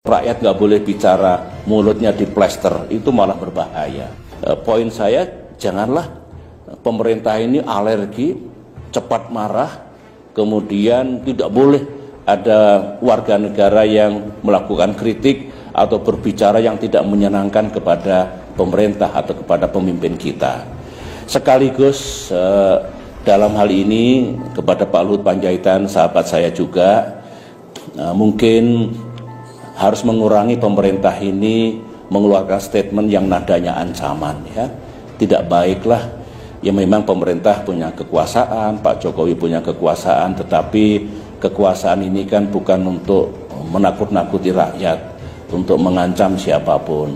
Rakyat nggak boleh bicara, mulutnya diplester, itu malah berbahaya. Poin saya, janganlah pemerintah ini alergi, cepat marah, kemudian tidak boleh ada warga negara yang melakukan kritik atau berbicara yang tidak menyenangkan kepada pemerintah atau kepada pemimpin kita. Sekaligus dalam hal ini kepada Pak Luhut Panjaitan, sahabat saya juga, mungkin harus mengurangi pemerintah ini mengeluarkan statement yang nadanya ancaman, ya. Tidak baiklah, ya memang pemerintah punya kekuasaan, Pak Jokowi punya kekuasaan, tetapi kekuasaan ini kan bukan untuk menakut-nakuti rakyat, untuk mengancam siapapun.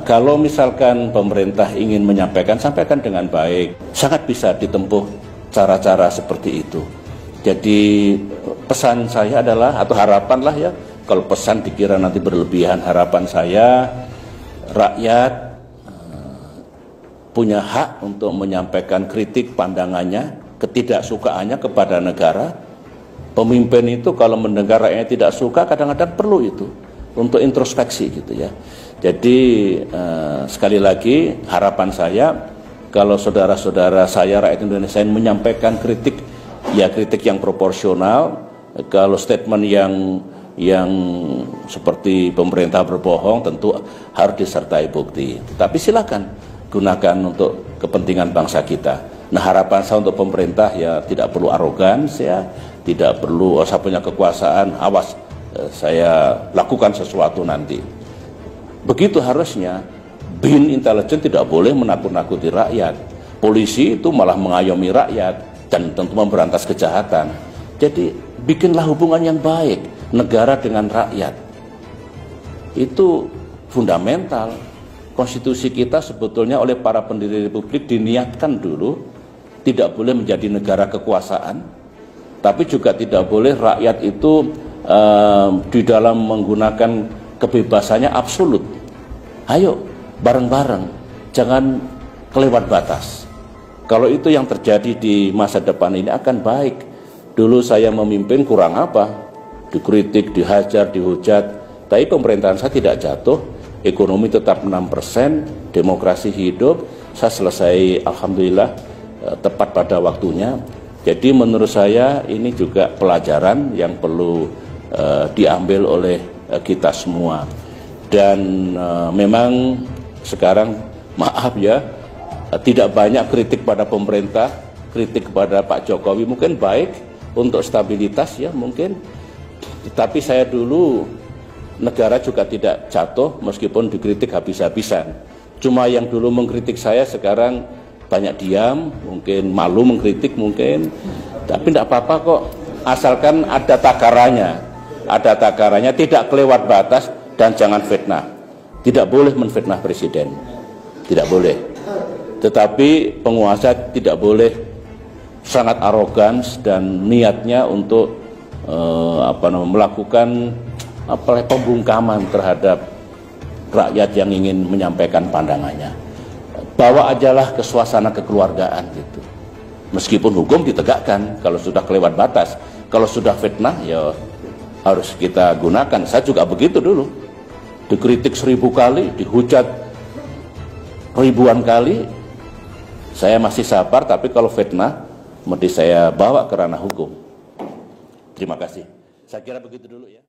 Kalau misalkan pemerintah ingin menyampaikan, sampaikan dengan baik, sangat bisa ditempuh cara-cara seperti itu. Jadi pesan saya adalah, atau harapan lah ya, kalau pesan dikira nanti berlebihan, harapan saya rakyat punya hak untuk menyampaikan kritik pandangannya, ketidaksukaannya kepada negara. Pemimpin itu kalau mendengar rakyatnya tidak suka, kadang-kadang perlu itu untuk introspeksi gitu ya. Jadi sekali lagi harapan saya, kalau saudara-saudara saya rakyat Indonesia yang menyampaikan kritik, ya kritik yang proporsional. Kalau statement yang seperti pemerintah berbohong tentu harus disertai bukti. Tapi silakan gunakan untuk kepentingan bangsa kita. Nah, harapan saya untuk pemerintah ya tidak perlu arogans ya, tidak perlu saya punya kekuasaan, awas saya lakukan sesuatu nanti. Begitu harusnya. BIN intelijen tidak boleh menakut-nakuti rakyat. Polisi itu malah mengayomi rakyat dan tentu memberantas kejahatan. Jadi bikinlah hubungan yang baik negara dengan rakyat. Itu fundamental. Konstitusi kita sebetulnya oleh para pendiri republik diniatkan dulu tidak boleh menjadi negara kekuasaan, tapi juga tidak boleh rakyat itu di dalam menggunakan kebebasannya absolut. Ayo bareng-bareng, jangan kelewat batas. Kalau itu yang terjadi di masa depan ini akan baik. Dulu saya memimpin kurang apa? Dikritik, dihajar, dihujat, tapi pemerintahan saya tidak jatuh, ekonomi tetap 6%, demokrasi hidup, saya selesai alhamdulillah tepat pada waktunya. Jadi menurut saya ini juga pelajaran yang perlu diambil oleh kita semua. Dan memang sekarang maaf ya, tidak banyak kritik pada pemerintah, kritik kepada Pak Jokowi mungkin baik untuk stabilitas ya mungkin. Tapi saya dulu negara juga tidak jatuh meskipun dikritik habis-habisan. Cuma yang dulu mengkritik saya sekarang banyak diam, mungkin malu mengkritik mungkin. Tapi tidak apa-apa kok, asalkan ada takarannya. Ada takarannya, tidak kelewat batas dan jangan fitnah. Tidak boleh menfitnah presiden. Tidak boleh. Tetapi penguasa tidak boleh sangat arogan dan niatnya untuk melakukan pembungkaman terhadap rakyat yang ingin menyampaikan pandangannya. Bawa ajalah ke suasana kekeluargaan gitu. Meskipun hukum ditegakkan kalau sudah kelewat batas. Kalau sudah fitnah ya harus kita gunakan. Saya juga begitu dulu. Dikritik 1000 kali, dihujat ribuan kali. Saya masih sabar, tapi kalau fitnah mesti saya bawa ke ranah hukum. Terima kasih. Saya kira begitu dulu ya.